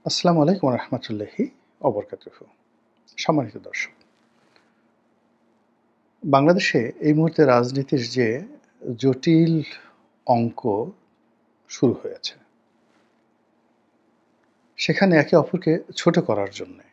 আসসালামু আলাইকুম ওয়া রাহমাতুল্লাহি ওয়া বারাকাতুহু। সম্মানিত দর্শক, বাংলাদেশে এই মুহূর্তে রাজনীতির যে জটিল অঙ্ক শুরু হয়েছে, সেখানে একে অপরকে ছোট করার জন্যে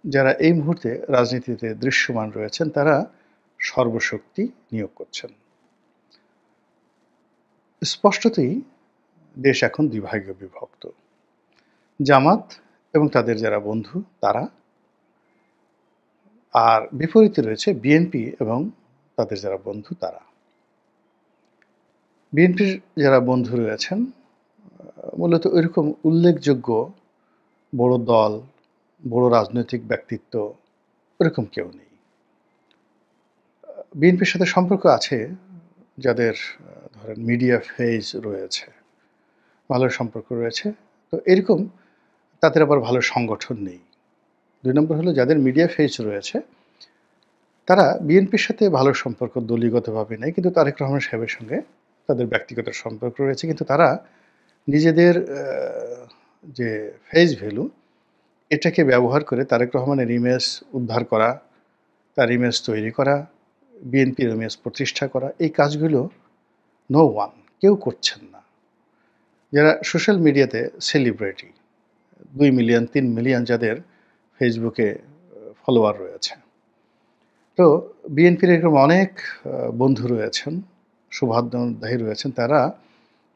যারা এই মুহূর্তে রাজনীতিতে দৃশ্যমান রয়েছেন, তারা সর্বশক্তি নিয়োগ করছেন। স্পষ্টতই দেশ এখন ২ ভাগে বিভক্ত। জামাত এবং তাদের যারা বন্ধু তারা, আর বিপরীতে রয়েছে বিএনপি এবং তাদের যারা বন্ধু তারা। বিএনপির যারা বন্ধু রয়েছেন মূলত ওইরকম উল্লেখযোগ্য বড় দল, বড় রাজনৈতিক ব্যক্তিত্ব ওরকম কেউ নেই। বিএনপির সাথে সম্পর্ক আছে যাদের ধরেন মিডিয়া ফেজ রয়েছে, ভালো সম্পর্ক রয়েছে। তো এরকম তাদের আবার ভালো সংগঠন নেই। ২ নম্বর হলো যাদের মিডিয়া ফেজ রয়েছে তারা বিএনপির সাথে ভালো সম্পর্ক দলীয়গতভাবে নেই, কিন্তু তারেক রহমান সাহেবের সঙ্গে তাদের ব্যক্তিগত সম্পর্ক রয়েছে। কিন্তু তারা নিজেদের যে ফেস ভ্যালু এটাকে ব্যবহার করে তারেক রহমানের ইমেজ উদ্ধার করা, তার ইমেজ তৈরি করা, বিএনপির ইমেজ প্রতিষ্ঠা করা, এই কাজগুলো নো ওয়ান, কেউ করছেন না। যারা সোশ্যাল মিডিয়াতে সেলিব্রিটি, ২ মিলিয়ন ৩ মিলিয়ন যাদের ফেসবুকে ফলোয়ার রয়েছে, তো বিএনপির এরকম অনেক বন্ধু রয়েছেন, শুভান্যধায়ী রয়েছেন, তারা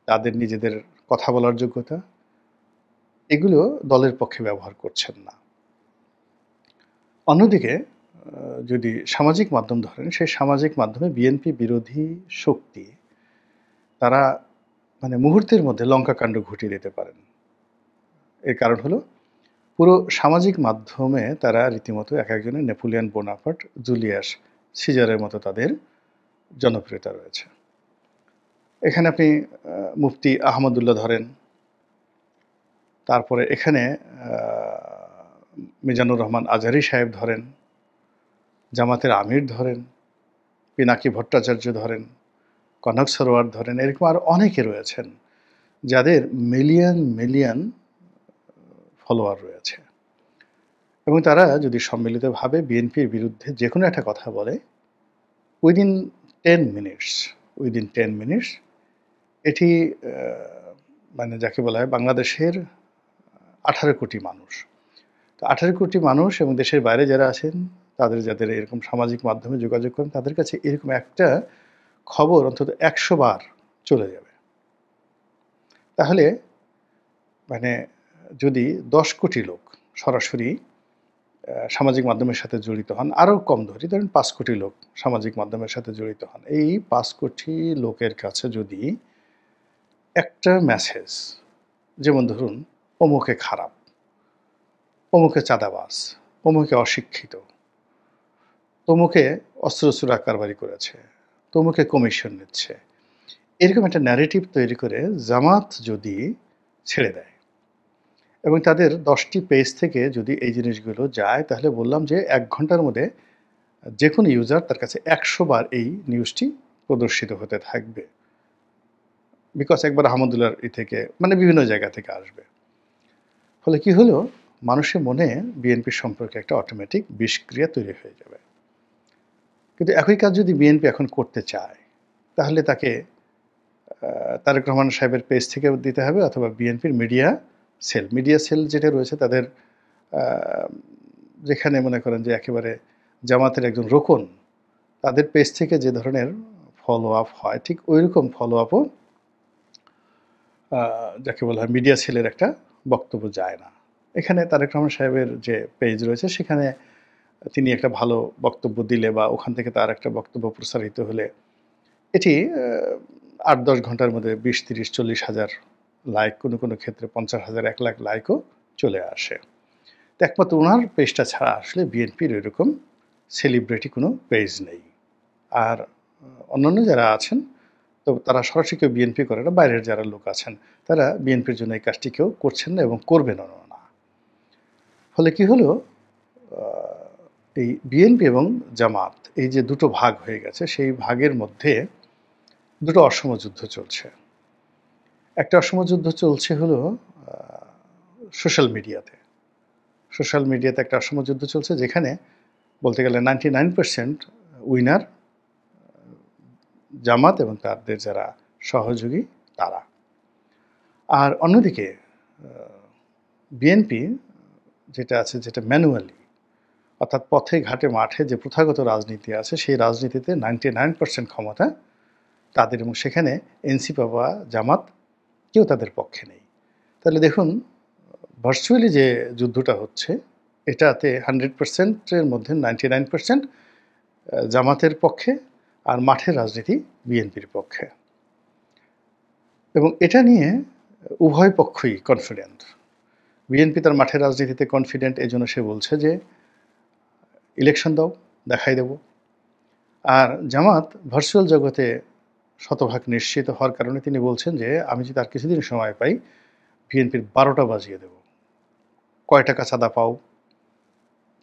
তাদের নিজেদের কথা বলার যোগ্যতা এগুলো দলের পক্ষে ব্যবহার করছেন না। অন্যদিকে যদি সামাজিক মাধ্যম ধরেন, সেই সামাজিক মাধ্যমে বিএনপি বিরোধী শক্তি তারা মানে মুহূর্তের মধ্যে লঙ্কাকাণ্ড ঘটিয়ে দিতে পারেন। এর কারণ হলো পুরো সামাজিক মাধ্যমে তারা রীতিমতো একজনের নেপোলিয়ন বোনাপার্ট, জুলিয়াস সিজারের মতো তাদের জনপ্রিয়তা রয়েছে। এখানে আপনি মুফতি আহমদুল্লাহ ধরেন, তারপরে এখানে মিজানুর রহমান আজহারী সাহেব ধরেন, জামাতের আমির ধরেন, পিনাকি ভট্টাচার্য ধরেন, কনক সরোয়ার ধরেন, এরকম আরও অনেকে রয়েছেন যাদের মিলিয়ন মিলিয়ন ফলোয়ার রয়েছে। এবং তারা যদি সম্মিলিতভাবে বিএনপির বিরুদ্ধে যে কোনো একটা কথা বলে, উইদিন 10 মিনিটস এটি মানে যাকে বলা হয় বাংলাদেশের 18 কোটি মানুষ। তো 18 কোটি মানুষ এবং দেশের বাইরে যারা আছেন যাদের এরকম সামাজিক মাধ্যমে যোগাযোগ করেন, তাদের কাছে এরকম একটা খবর অন্তত ১০০ বার চলে যাবে। তাহলে মানে যদি ১০ কোটি লোক সরাসরি সামাজিক মাধ্যমের সাথে জড়িত হন, আরও কম ধরি, ধরেন ৫ কোটি লোক সামাজিক মাধ্যমের সাথে জড়িত হন, এই ৫ কোটি লোকের কাছে যদি একটা মেসেজ, যেমন ধরুন অমুকে খারাপ, অমুকে চাঁদাবাজ, অমুকে অশিক্ষিত, তমুকে অস্ত্র কারবারি করেছে, তমুকে কমিশন নিচ্ছে, এরকম একটা ন্যারেটিভ তৈরি করে জামাত যদি ছেড়ে দেয় এবং তাদের 10টি পেজ থেকে যদি এই জিনিসগুলো যায়, তাহলে বললাম যে ১ ঘন্টার মধ্যে যে কোনো ইউজার তার কাছে ১০০ বার এই নিউজটি প্রদর্শিত হতে থাকবে। বিকজ একবার আহমদুল্লাহর থেকে মানে বিভিন্ন জায়গা থেকে আসবে। ফলে কি হলো, মানুষের মনে বিএনপির সম্পর্কে একটা অটোমেটিক বিষক্রিয়া তৈরি হয়ে যাবে। কিন্তু একই কাজ যদি বিএনপি এখন করতে চায়, তাহলে তাকে তারেক রহমান সাহেবের পেজ থেকে দিতে হবে, অথবা বিএনপির মিডিয়া সেল যেটা রয়েছে তাদের যেখানে মনে করেন যে একেবারে জামাতের একজন রোকন, তাদের পেজ থেকে যে ধরনের ফলো আপ হয়, ঠিক ওই রকম ফলো আপও যাকে বলা হয় মিডিয়া সেলের একটা বক্তব্য যায় না। এখানে তারেক রহমান সাহেবের যে পেজ রয়েছে, সেখানে তিনি একটা ভালো বক্তব্য দিলে বা ওখান থেকে তার একটা বক্তব্য প্রসারিত হলে এটি ৮-১০ ঘন্টার মধ্যে ২০, ৩০, ৪০ হাজার লাইক, কোনো ক্ষেত্রে ৫০,০০০, ১ লাখ লাইকও চলে আসে। তো একমাত্র ওনার পেজটা ছাড়া আসলে বিএনপির এরকম সেলিব্রিটি কোনো পেজ নেই। আর অন্যান্য যারা আছেন, তো তারা সরাসরি কেউ বিএনপি করে না, বাইরের যারা লোক আছেন তারা বিএনপির জন্য এই কাজটি কেউ করছেন না এবং করবেনও না। ফলে কি হলো, এই বিএনপি এবং জামাত এই যে দুটো ভাগ হয়ে গেছে, সেই ভাগের মধ্যে দুটো অসম যুদ্ধ চলছে। একটা অসম যুদ্ধ চলছে হলো সোশ্যাল মিডিয়াতে। সোশ্যাল মিডিয়াতে একটা অসম যুদ্ধ চলছে, যেখানে বলতে গেলে 99% উইনার জামাত এবং তাদের যারা সহযোগী তারা। আর অন্যদিকে বিএনপি যেটা আছে, যেটা ম্যানুয়ালি, অর্থাৎ পথে ঘাটে মাঠে যে প্রথাগত রাজনীতি আছে, সেই রাজনীতিতে 99% ক্ষমতা তাদের, এবং সেখানে এনসিপি বা জামাত কেউ তাদের পক্ষে নেই। তাহলে দেখুন, ভার্চুয়ালি যে যুদ্ধটা হচ্ছে, এটাতে 100%-এর মধ্যে 99% জামাতের পক্ষে, আর মাঠের রাজনীতি বিএনপির পক্ষে। এবং এটা নিয়ে উভয় পক্ষই কনফিডেন্ট। বিএনপি তার মাঠের রাজনীতিতে কনফিডেন্ট, এই জন্য সে বলছে যে ইলেকশন দাও, দেখাই দেব। আর জামাত ভার্চুয়াল জগতে শতভাগ নিশ্চিত হওয়ার কারণে তিনি বলছেন যে আমি যদি আর কিছুদিন সময় পাই, বিএনপির 12টা বাজিয়ে দেব। কয় টাকা চাঁদা পাও,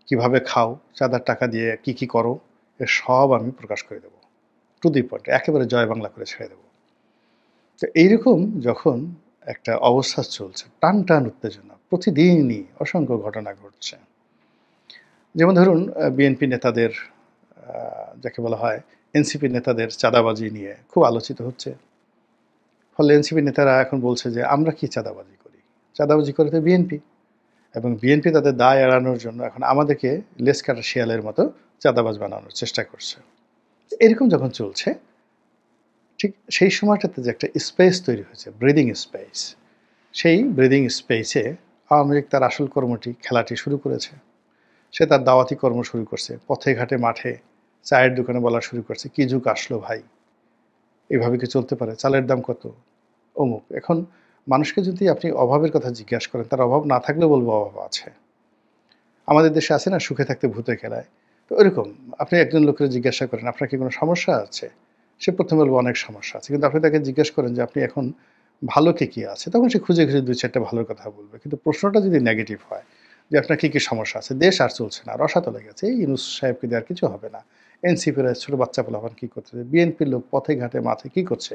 কিভাবে খাও, চাঁদার টাকা দিয়ে কি কি করো, এ সব আমি প্রকাশ করে দেব, টু দি পয়েন্ট, একেবারে জয় বাংলা করে ছেড়ে দেব। তো এইরকম যখন একটা অবস্থা চলছে, টান টান উত্তেজনা, প্রতিদিনই অসংখ্য ঘটনা ঘটছে। যেমন ধরুন, বিএনপি নেতাদের, যাকে বলা হয় এনসিপি নেতাদের চাঁদাবাজি নিয়ে খুব আলোচিত হচ্ছে। ফলে এনসিপি নেতারা এখন বলছে যে আমরা কি চাঁদাবাজি করি, চাঁদাবাজি করে তো বিএনপি, এবং বিএনপি তাদের দায় এড়ানোর জন্য এখন আমাদেরকে লেস কাটা শিয়ালের মতো চাঁদাবাজ বানানোর চেষ্টা করছে। এরকম যখন চলছে, ঠিক সেই সময়টাতে যে একটা স্পেস তৈরি হয়েছে, ব্রিদিং স্পেস, সেই ব্রিদিং স্পেসে আওয়ামী লীগ তার আসল কর্মটি, খেলাটি শুরু করেছে। সে তার দাওয়াতি কর্ম শুরু করছে, পথে ঘাটে মাঠে চায়ের দোকানে বলা শুরু করছে, কি যুগ আসলো ভাই, এভাবে কি চলতে পারে, চালের দাম কত, অমুক। এখন মানুষকে যদি আপনি অভাবের কথা জিজ্ঞাসা করেন, তার অভাব না থাকলেও বলবো অভাব আছে। আমাদের দেশে আছে না, সুখে থাকতে ভূতে খেলায়। তো ওইরকম আপনি একজন লোকের জিজ্ঞাসা করেন আপনার কি কোনো সমস্যা আছে, সে প্রথমে বলবো অনেক সমস্যা আছে। কিন্তু আপনি তাকে জিজ্ঞেস করেন যে আপনি এখন ভালো কি আছে, তখন সে খুঁজে খুঁজে 2-4টা ভালোর কথা বলবে। কিন্তু প্রশ্নটা যদি নেগেটিভ হয় যে আপনার কি সমস্যা আছে, দেশ আর চলছে না, রসাতলে গেছে, এই ইউনূস সাহেবকে দিয়ে আর কিছু হবে না, এনসিপির ছোট বাচ্চা পোলাপান কী করতেছে, বিএনপির লোক পথে ঘাটে মাঠে কী করছে,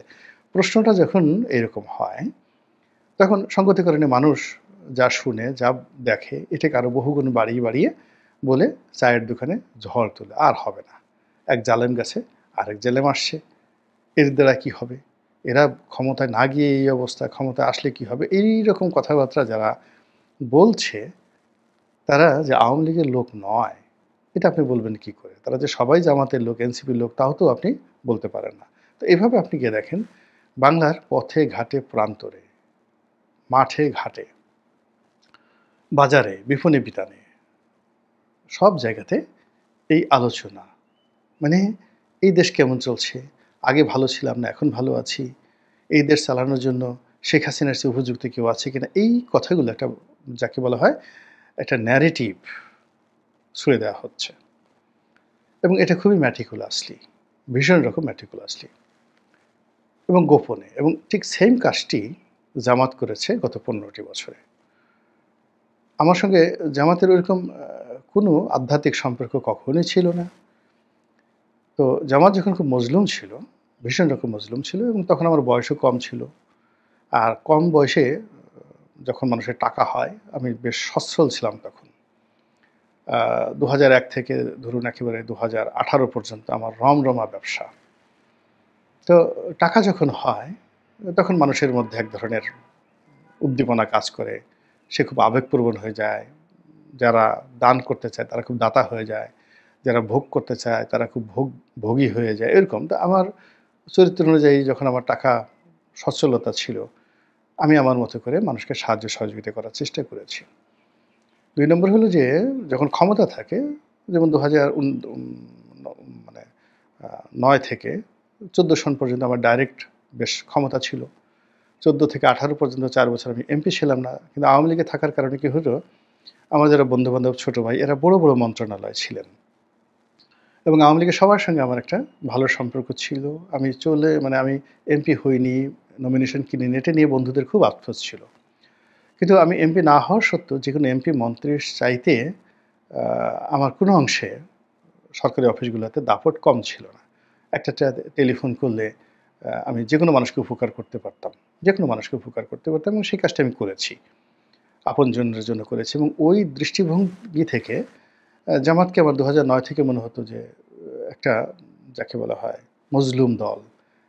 প্রশ্নটা যখন এরকম হয়, তখন সঙ্গতিকরণে মানুষ যা শুনে, যা দেখে, এটাকে আরও বহুগুণ বাড়িয়ে বাড়িয়ে বলে চায়ের দোকানে ঝড় তোলে, আর হবে না, এক জালেম গেছে আরেক জালেম আসছে, এর দ্বারা কী হবে, এরা ক্ষমতায় না গিয়ে এই অবস্থা, ক্ষমতায় আসলে কি হবে, এই রকম কথাবার্তা যারা বলছে, তারা যে আওয়ামী লীগের লোক নয়, এটা আপনি বলবেন কি করে? তারা যে সবাই জামাতের লোক, এনসিপির লোক, তাও তো আপনি বলতে পারেন না। তো এভাবে আপনি গিয়ে দেখেন, বাংলার পথে ঘাটে প্রান্তরে, মাঠে ঘাটে, বাজারে, বিপণী বিতানে, সব জায়গাতে এই আলোচনা। মানে এই দেশ কেমন চলছে, আগে ভালো ছিলাম না এখন ভালো আছি, এই দেশ চালানোর জন্য শেখ হাসিনার চেয়ে উপযুক্ত কেউ আছে কিনা, এই কথাগুলো একটা, যাকে বলা হয় একটা ন্যারেটিভ ছুঁড়ে দেওয়া হচ্ছে। এবং এটা খুবই ম্যাটিকুলাসলি, ভীষণ রকম ম্যাটিকুলাসলি এবং গোপনে, এবং ঠিক সেম কাজটি জামাত করেছে গত 15টি বছরে। আমার সঙ্গে জামাতের ওইরকম কোনো আধ্যাত্মিক সম্পর্ক কখনোই ছিল না। তো জামাত যখন খুব মজলুম ছিল, ভীষণ রকম মজলুম ছিল, এবং তখন আমার বয়সও কম ছিল। আর কম বয়সে যখন মানুষের টাকা হয়, আমি বেশ সচ্ছল ছিলাম তখন। 2001 থেকে ধরুন একেবারে 2018 পর্যন্ত আমার রমরমা ব্যবসা। তো টাকা যখন হয়, তখন মানুষের মধ্যে এক ধরনের উদ্দীপনা কাজ করে, সে খুব আবেগপ্রবণ হয়ে যায়। যারা দান করতে চায় তারা খুব দাতা হয়ে যায়, যারা ভোগ করতে চায় তারা খুব ভোগী হয়ে যায়, এরকম। তো আমার চরিত্র অনুযায়ী যখন আমার টাকা সচ্ছলতা ছিল, আমি আমার মতো করে মানুষকে সাহায্য সহযোগিতা করার চেষ্টা করেছি। 2 নম্বর হলো যে যখন ক্ষমতা থাকে, যেমন 2009 থেকে 14 সন পর্যন্ত আমার ডাইরেক্ট বেশ ক্ষমতা ছিল। 14 থেকে 18 পর্যন্ত 4 বছর আমি এমপি ছিলাম না। কিন্তু আওয়ামী লীগে থাকার কারণে কি হলো, আমার যারা বন্ধু-বান্ধব, ছোট ভাই, এরা বড় বড় মন্ত্রণালয়ে ছিলেন, এবং আওয়ামী লীগের সবার সঙ্গে আমার একটা ভালো সম্পর্ক ছিল। আমি এমপি হইনি, নমিনেশন কিনিনি, এটা নিয়ে বন্ধুদের খুব আফসোস ছিল। কিন্তু আমি এমপি না হওয়া সত্ত্বেও যেকোনো এমপি মন্ত্রীর চাইতে আমার কোনো অংশে সরকারি অফিসগুলোতে দাপট কম ছিল না। একটা টেলিফোন করলে আমি যেকোনো মানুষকে উপকার করতে পারতাম, যেকোনো মানুষকে উপকার করতে পারতাম, এবং সেই কাজটা আমি করেছি। আপনজনের জন্য করেছি এবং ওই দৃষ্টিভঙ্গি থেকে জামাতকে আমার ২০০৯ থেকে মনে হতো যে একটা যাকে বলা হয় মজলুম দল।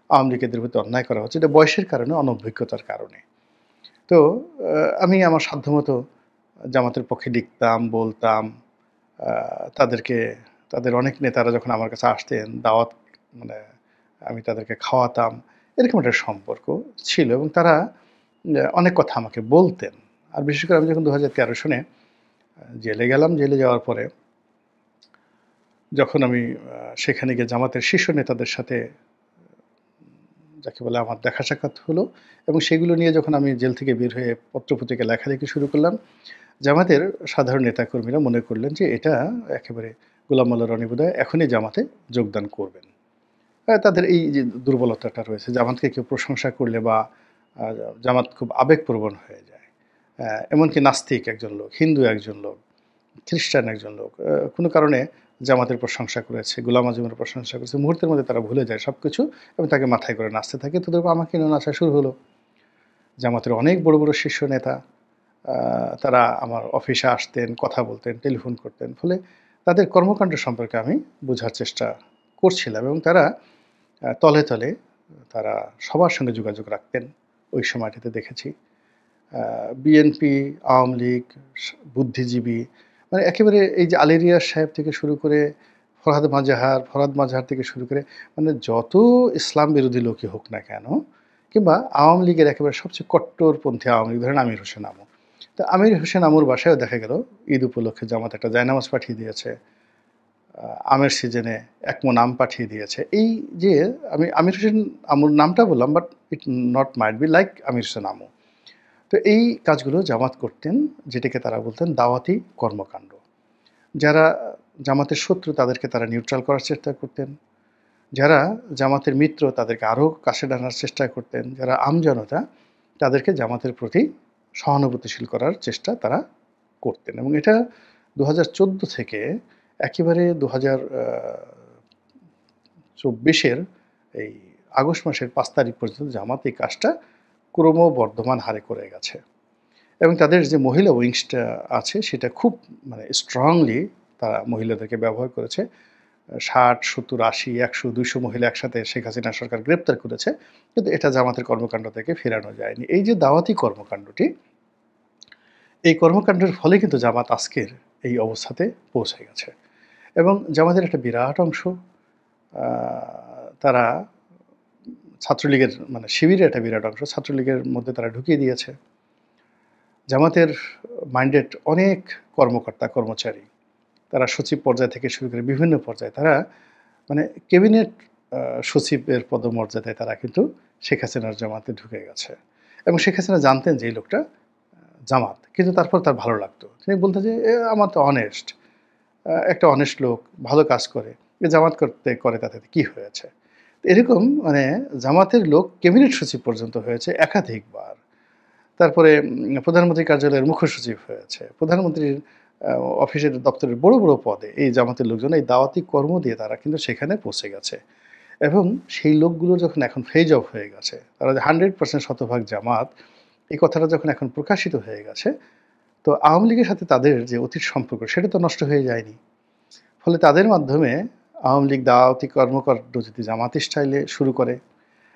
আওয়ামী লীগ এদের প্রতি অন্যায় করা হচ্ছে। এটা বয়সের কারণে, অনভিজ্ঞতার কারণে। তো আমি আমার সাধ্যমতো জামাতের পক্ষে লিখতাম, বলতাম। আ তাদেরকে তাদের অনেক নেতারা যখন আমার কাছে আসতেন, দাওয়াত মানে আমি তাদেরকে খাওয়াতাম। এরকম একটা সম্পর্ক ছিল এবং তারা অনেক কথা আমাকে বলতেন। আর বিশেষ করে আমি যখন ২০১৩ সনে জেলে গেলাম, জেলে যাওয়ার পরে যখন আমি সেখানে গিয়ে জামাতের শীর্ষ নেতাদের সাথে যাকে বলে আমার দেখা সাক্ষাৎ হলো এবং সেগুলো নিয়ে যখন আমি জেল থেকে বের হয়ে পত্র-পত্রিকায় লেখালেখি শুরু করলাম, জামাতের সাধারণ নেতাকর্মীরা মনে করলেন যে এটা একেবারে গোলাম মোল্লা রনি বোধহয় এখনই জামাতে যোগদান করবেন। তাদের এই যে দুর্বলতাটা রয়েছে, জামাতকে কেউ প্রশংসা করলে বা আ জামাত খুব আবেগপ্রবণ হয়ে যায়। এমনকি নাস্তিক একজন লোক, হিন্দু একজন লোক, খ্রিস্টান একজন লোক কোনো কারণে জামাতের প্রশংসা করেছে, গোলাম আযমের প্রশংসা করেছে। মুহূর্তের মধ্যে তারা ভুলে যায় সবকিছু এবং তাকে মাথায় করে নাচতে থাকে। তো দেখব আমাকে নিয়েও নাচা শুরু হলো। জামাতের অনেক বড়, বড় শীর্ষ নেতা আ তারা আমার অফিসে আসতেন, কথা বলতেন, টেলিফোন করতেন। ফলে তাদের কর্মকাণ্ড সম্পর্কে আমি বোঝার চেষ্টা করছিলাম এবং তারা তলে, তলে তারা সবার সঙ্গে যোগাযোগ রাখতেন। ওই সময়টাতে দেখেছি। বিএনপি, আওয়ামী লীগ, বুদ্ধিজীবী মানে একেবারে এই যে আলী রিয়াজ সাহেব থেকে শুরু করে ফরহাদ মাজাহার থেকে শুরু করে মানে যত ইসলাম বিরোধী লোকই হোক না কেন কিংবা আওয়ামী লীগের একেবারে সবচেয়ে কট্টরপন্থী আওয়ামী লীগ ধরেন আমির হোসেন আমু। তো আমির হোসেন আমুর বাসায়ও দেখা গেল ঈদ উপলক্ষে জামাত একটা জায়নামাজ পাঠিয়ে দিয়েছে। আমের সিজনে ১ মণ আম পাঠিয়ে দিয়েছে। এই যে আমি আমির হোসেন আমুর নামটা বললাম but it not might be like Amir Hossain Amu. তো এই কাজগুলো জামাত করতেন যেটাকে তারা বলতেন দাওয়াতি কর্মকাণ্ড। যারা জামাতের শত্রু তাদেরকে তারা নিউট্রাল করার চেষ্টা করতেন। যারা জামাতের মিত্র তাদেরকে আরও কাছে টানার চেষ্টা করতেন। যারা আমজনতা তাদেরকে জামাতের প্রতি সহানুভূতিশীল করার চেষ্টা তারা করতেন এবং এটা ২০১৪ থেকে একেবারে ২০২৪ এই আগস্ট মাসের ৫ তারিখ পর্যন্ত জামাত এই কাজটা ক্রমবর্ধমান হারে করে গেছে এবং তাদের যে মহিলা উইংসটা আছে সেটা খুব মানে স্ট্রংলি তারা মহিলাদেরকে ব্যবহার করেছে। ৬০, ৭০, ৮০, ১০০, ২০০ মহিলা একসাথে শেখ হাসিনা সরকার গ্রেপ্তার করেছে। কিন্তু এটা জামাতের কর্মকাণ্ড থেকে ফেরানো যায়নি। এই যে দাওয়াতি কর্মকাণ্ডটি, এই কর্মকাণ্ডের ফলে কিন্তু জামাত আজকের এই অবস্থাতে পৌঁছে গেছে এবং জামাতের একটা বিরাট অংশ আ তারা ছাত্রলীগের মানে শিবিরের একটা বিরাট অংশ ছাত্রলীগের মধ্যে তারা ঢুকিয়ে দিয়েছে। জামাতের মাইন্ডেড অনেক কর্মকর্তা কর্মচারী তারা সচিব পর্যায় থেকে শুরু করে বিভিন্ন পর্যায়ে তারা মানে ক্যাবিনেট সচিবের পদমর্যাদায় তারা কিন্তু শেখ হাসিনার জামাতে ঢুকে গেছে এবং শেখ হাসিনা জানতেন যে এই লোকটা জামাত কিন্তু তারপর তার ভালো লাগতো তিনি বলতেন যে আমার তো অনেস্ট একটা অনেস্ট লোক ভালো কাজ করে জামাত করতে করে তাতে কি হয়েছে এরকম মানে জামাতের লোক ক্যাবিনেট সচিব পর্যন্ত হয়েছে একাধিকবার তারপরে প্রধানমন্ত্রীর কার্যালয়ের মুখ্য সচিব হয়েছে। প্রধানমন্ত্রীর অফিসের দপ্তরের বড়, বড় পদে এই জামাতের লোকজন এই দাওয়াতি কর্ম দিয়ে তারা কিন্তু সেখানে পৌঁছে গেছে। এবং সেই লোকগুলো যখন এখন ফেজ অফ হয়ে গেছে, তারা যে 100% শতভাগ জামাত, এই কথাটা যখন এখন প্রকাশিত হয়ে গেছে, তো আওয়ামী লীগের সাথে তাদের যে অতীত সম্পর্ক সেটা তো নষ্ট হয়ে যায়নি। ফলে তাদের মাধ্যমে আওয়ামী লীগ দাওয়াতি কর্মকাণ্ড যদি জামাতি স্টাইলে শুরু করে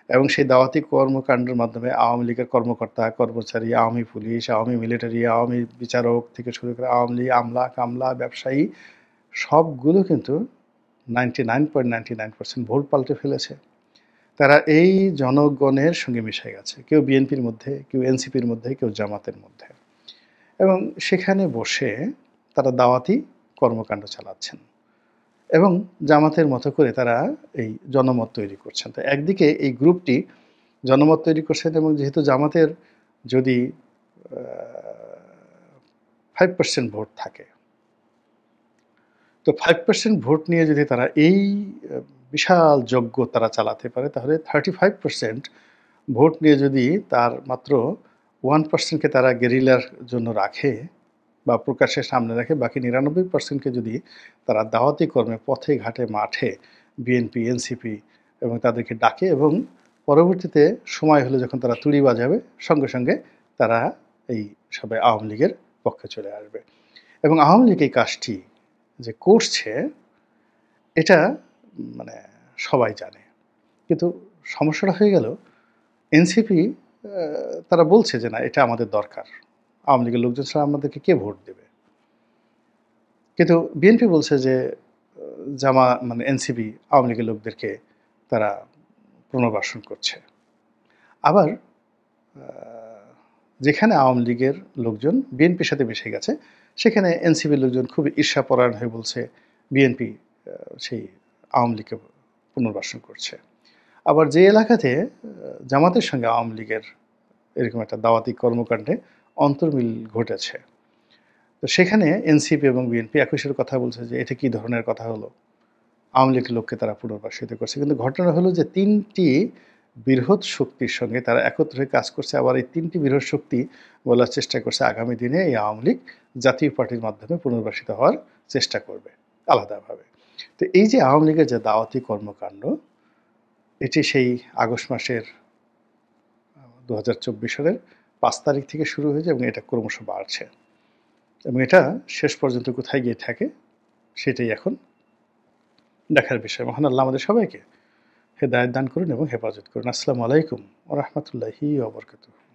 এবং সেই দাওয়াতি কর্মকাণ্ডের মাধ্যমে আওয়ামী লীগের কর্মকর্তা, কর্মচারী, আওয়ামী পুলিশ, আওয়ামী মিলিটারি, আওয়ামী বিচারক থেকে শুরু করে আওয়ামী লীগ আমলা, কামলা, ব্যবসায়ী সবগুলো কিন্তু 99.99% ভোট পাল্টে ফেলেছে। তারা এই জনগণের সঙ্গে মিশে গেছে। কেউ বিএনপির মধ্যে, কেউ এনসিপির মধ্যে, কেউ জামাতের মধ্যে। এবং সেখানে বসে তারা দাওয়াতি কর্মকাণ্ড চালাচ্ছেন। এবং জামাতের মতো করে তারা এই জনমত তৈরি করছেন। তো একদিকে এই গ্রুপটি জনমত তৈরি করছেন এবং যেহেতু জামাতের যদি 5% ভোট থাকে তো 5% ভোট নিয়ে যদি তারা এই বিশাল যজ্ঞ তারা চালাতে পারে তাহলে 35% ভোট নিয়ে যদি তার মাত্র 1% কে তারা গেরিলার জন্য রাখে বা প্রকাশ্যের সামনে রাখে বাকি 99% কে যদি তারা দাওয়াতি কর্মে পথে ঘাটে মাঠে বিএনপি, এনসিপি এবং তাদেরকে ডাকে এবং পরবর্তীতে সময় হলে যখন তারা তুড়ি বাজাবে সঙ্গে, সঙ্গে তারা এই সবাই আওয়ামী লীগের পক্ষে চলে আসবে। এবং আওয়ামী লীগ এই কাজটি যে করছে এটা মানে সবাই জানে। কিন্তু সমস্যাটা হয়ে গেল এনসিপি তারা বলছে যে না এটা আমাদের দরকার। আওয়ামী লীগের লোকজন ছাড়া আমাদেরকে কে ভোট দেবে? কিন্তু বিএনপি বলছে যে মানে এনসিপি আওয়ামী লীগের লোকদেরকে তারা পুনর্বাসন করছে। আবার আ যেখানে আওয়ামী লীগের লোকজন বিএনপির সাথে মিশে গেছে, সেখানে এনসিপির লোকজন খুবই ঈর্ষাপরায়ণ হয়ে বলছে বিএনপি সেই আওয়ামী লীগকে পুনর্বাসন করছে। আবার যে এলাকাতে জামাতের সঙ্গে আওয়ামী লীগের এরকম একটা দাওয়াতি কর্মকাণ্ডে অন্তর্মিল ঘটেছে, তো সেখানে এনসিপি এবং বিএনপি একই সুরে কথা বলছে যে এটা কী ধরনের কথা হলো? আওয়ামী লীগের লোককে তারা পুনর্বাসিত করছে। কিন্তু ঘটনা হলো যে ৩ টি বৃহৎ শক্তির সঙ্গে তারা একত্রে হয়ে কাজ করছে। আবার এই ৩ টি বৃহৎ শক্তি বলার চেষ্টা করছে আগামী দিনে এই আওয়ামী লীগ জাতীয় পার্টির মাধ্যমে পুনর্বাসিত হওয়ার চেষ্টা করবে আলাদাভাবে। তো এই যে আওয়ামী লীগের যে দাওয়াতি কর্মকাণ্ড, এটি সেই আগস্ট মাসের ২০২৪ সালের ৫ তারিখ থেকে শুরু হয়েছে এবং এটা ক্রমশ বাড়ছে। এবং এটা শেষ পর্যন্ত কোথায় গিয়ে থাকে সেটাই এখন দেখার বিষয়। মহান আল্লাহ আমাদের সবাইকে হেদায়েত দান করুন এবং হেফাজত করুন। আসসালামু আলাইকুম ওয়া রাহমাতুল্লাহি ওয়া বারাকাতুহু।